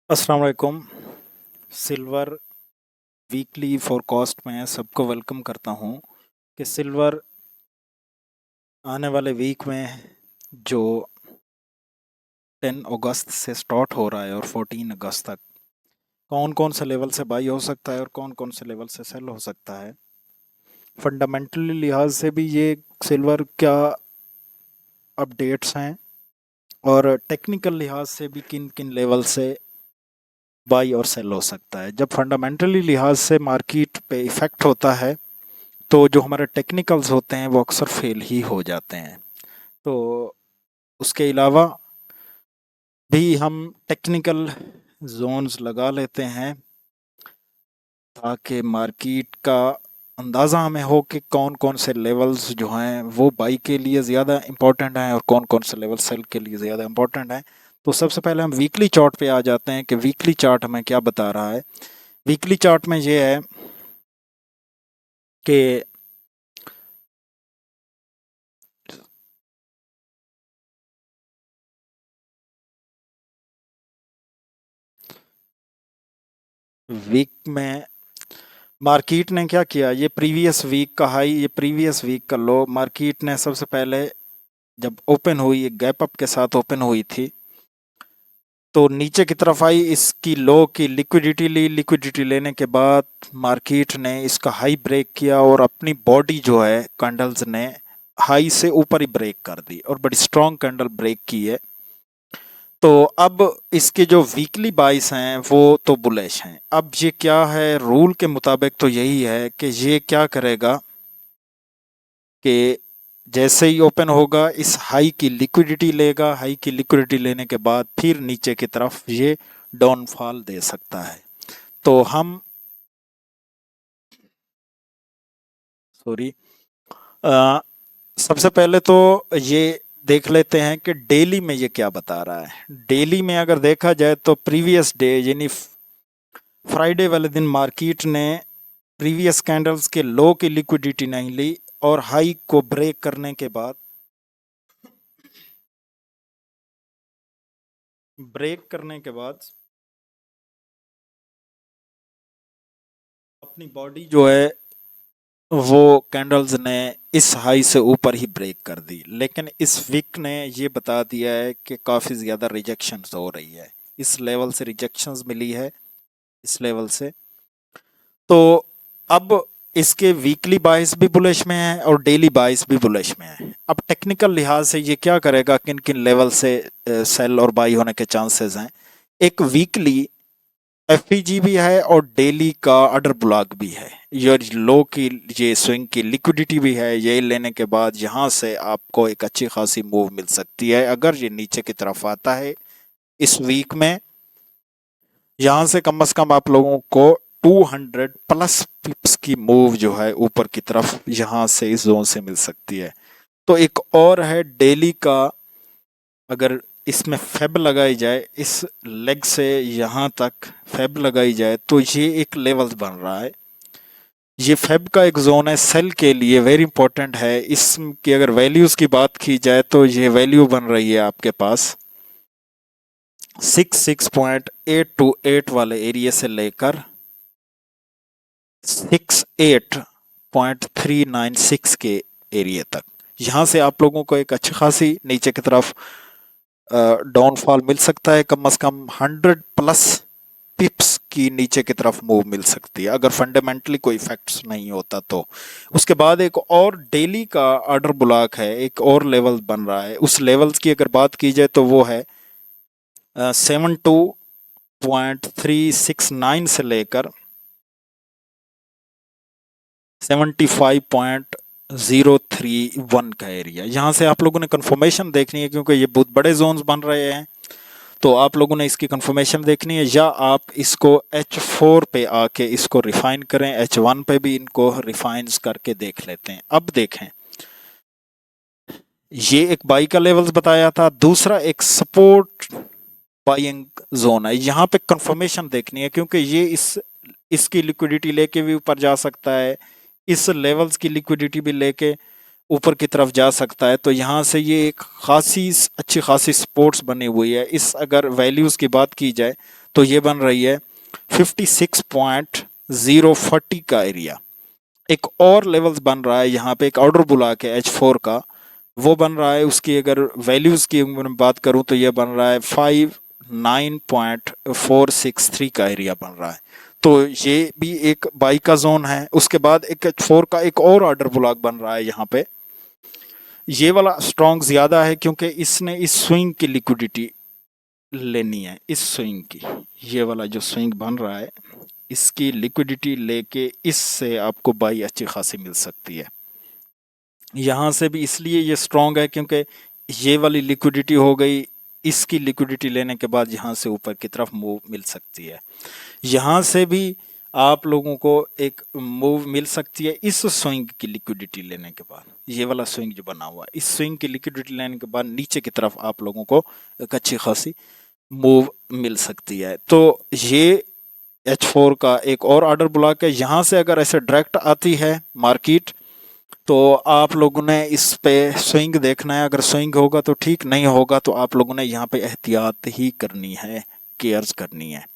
अस्सलाम वालेकुम। Silver weekly forecast में सबको वेलकम करता हूँ कि सिल्वर आने वाले वीक में जो 10 अगस्त से स्टार्ट हो रहा है और 14 अगस्त तक कौन कौन से लेवल से बाई हो सकता है और कौन कौन से लेवल से सेल हो सकता है। फंडामेंटली लिहाज से भी ये सिल्वर क्या अपडेट्स हैं और टेक्निकल लिहाज से भी किन किन लेवल से बाई और सेल हो सकता है। जब फंडामेंटली लिहाज से मार्केट पे इफ़ेक्ट होता है तो जो हमारे टेक्निकल्स होते हैं वो अक्सर फेल ही हो जाते हैं। तो उसके अलावा भी हम टेक्निकल जोन्स लगा लेते हैं ताकि मार्केट का अंदाज़ा हमें हो कि कौन कौन से लेवल्स जो हैं वो बाई के लिए ज़्यादा इम्पोर्टेंट हैं और कौन कौन से लेवल सेल के लिए ज़्यादा इम्पोर्टेंट हैं। तो सबसे पहले हम वीकली चार्ट पे आ जाते हैं कि वीकली चार्ट हमें क्या बता रहा है। वीकली चार्ट में ये है कि वीक में मार्केट ने क्या किया, ये प्रीवियस वीक का हाई, ये प्रीवियस वीक का लो। मार्केट ने सबसे पहले जब ओपन हुई, एक गैप अप के साथ ओपन हुई थी तो नीचे की तरफ आई, इसकी लो की लिक्विडिटी ली। लिक्विडिटी लेने के बाद मार्केट ने इसका हाई ब्रेक किया और अपनी बॉडी जो है कैंडल्स ने हाई से ऊपर ही ब्रेक कर दी और बड़ी स्ट्रॉन्ग कैंडल ब्रेक की है। तो अब इसके जो वीकली बाइस हैं वो तो बुलिश हैं। अब ये क्या है, रूल के मुताबिक तो यही है कि ये क्या करेगा कि जैसे ही ओपन होगा इस हाई की लिक्विडिटी लेगा। हाई की लिक्विडिटी लेने के बाद फिर नीचे की तरफ ये डाउनफॉल दे सकता है। तो हम सॉरी सबसे पहले तो ये देख लेते हैं कि डेली में ये क्या बता रहा है। डेली में अगर देखा जाए तो प्रीवियस डे यानी फ्राइडे वाले दिन मार्केट ने प्रीवियस कैंडल्स के लो की लिक्विडिटी नहीं ली और हाई को ब्रेक करने के बाद अपनी बॉडी जो है वो कैंडल्स ने इस हाई से ऊपर ही ब्रेक कर दी। लेकिन इस वीक ने ये बता दिया है कि काफ़ी ज़्यादा रिजेक्शंस हो रही है, इस लेवल से रिजेक्शंस मिली है, इस लेवल से। तो अब इसके वीकली बाइस भी बुलिश में है और डेली बाइस भी बुलिश में है। अब टेक्निकल लिहाज से ये क्या करेगा, किन किन लेवल से सेल और बाई होने के चांसेस हैं। एक वीकली एफईजी भी है और डेली का ऑर्डर ब्लॉक भी है। ये लो की ये स्विंग की लिक्विडिटी भी है। ये लेने के बाद यहाँ से आपको एक अच्छी खासी मूव मिल सकती है। अगर ये नीचे की तरफ आता है इस वीक में, यहाँ से कम आप लोगों को 200 प्लस पिप्स की मूव जो है ऊपर की तरफ यहाँ से इस जोन से मिल सकती है। तो एक और है डेली का, अगर इसमें फेब लगाई जाए, इस लेग से यहाँ तक फेब लगाई जाए तो ये एक लेवल बन रहा है। ये फेब का एक जोन है सेल के लिए, वेरी इंपॉर्टेंट है। इसकी अगर वैल्यूज की बात की जाए तो ये वैल्यू बन रही है आपके पास 66.828 वाले एरिया से लेकर 68.396 के एरिया तक। यहाँ से आप लोगों को एक अच्छी खासी नीचे की तरफ डाउनफॉल मिल सकता है। कम से कम 100 प्लस पिप्स की नीचे की तरफ मूव मिल सकती है अगर फंडामेंटली कोई इफेक्ट्स नहीं होता तो। उसके बाद एक और डेली का ऑर्डर ब्लॉक है, एक और लेवल बन रहा है। उस लेवल्स की अगर बात की जाए तो वो है 72.369 से लेकर 75.031 का एरिया। यहाँ से आप लोगों ने कंफर्मेशन देखनी है क्योंकि ये बहुत बड़े जोन्स बन रहे हैं। तो आप लोगों ने इसकी कंफर्मेशन देखनी है, या आप इसको H4 पे आके इसको रिफाइन करें। H1 पे भी इनको रिफाइंस करके देख लेते हैं। अब देखें, ये एक बाई का लेवल्स बताया था, दूसरा एक सपोर्ट बाइंग जोन है। यहाँ पे कंफर्मेशन देखनी है क्योंकि ये इसकी लिक्विडिटी लेके भी ऊपर जा सकता है, इस लेवल्स की लिक्विडिटी भी लेके ऊपर की तरफ जा सकता है। तो यहाँ से ये एक खासी अच्छी खासी सपोर्ट्स बनी हुई है। इस अगर वैल्यूज़ की बात की जाए तो ये बन रही है 56.040 का एरिया। एक और लेवल्स बन रहा है यहाँ पे, एक ऑर्डर ब्लॉक है H4 का, वो बन रहा है, उसकी अगर वैल्यूज की मैं बात करूं तो ये बन रहा है 59.463 का एरिया बन रहा है। तो ये भी एक बाई का जोन है। उसके बाद एक H4 का एक और ऑर्डर ब्लॉक बन रहा है यहाँ पे, ये वाला स्ट्रॉन्ग ज्यादा है क्योंकि इसने इस स्विंग की लिक्विडिटी लेनी है। इस स्विंग की, ये वाला जो स्विंग बन रहा है इसकी लिक्विडिटी लेके इससे आपको बाई अच्छी खासी मिल सकती है। यहाँ से भी इसलिए ये स्ट्रॉन्ग है क्योंकि ये वाली लिक्विडिटी हो गई, इसकी लिक्विडिटी लेने के बाद यहाँ से ऊपर की तरफ मूव मिल सकती है। यहाँ से भी आप लोगों को एक मूव मिल सकती है इस स्विंग की लिक्विडिटी लेने के बाद। ये वाला स्विंग जो बना हुआ है, इस स्विंग की लिक्विडिटी लेने के बाद नीचे की तरफ आप लोगों को एक अच्छी खासी मूव मिल सकती है। तो ये H4 का एक और ऑर्डर ब्लॉक है। यहाँ से अगर ऐसे डायरेक्ट आती है मार्केट तो आप लोगों ने इस पे स्विंग देखना है। अगर स्विंग होगा तो ठीक, नहीं होगा तो आप लोगों ने यहाँ पे एहतियात ही करनी है, केयर्स करनी है।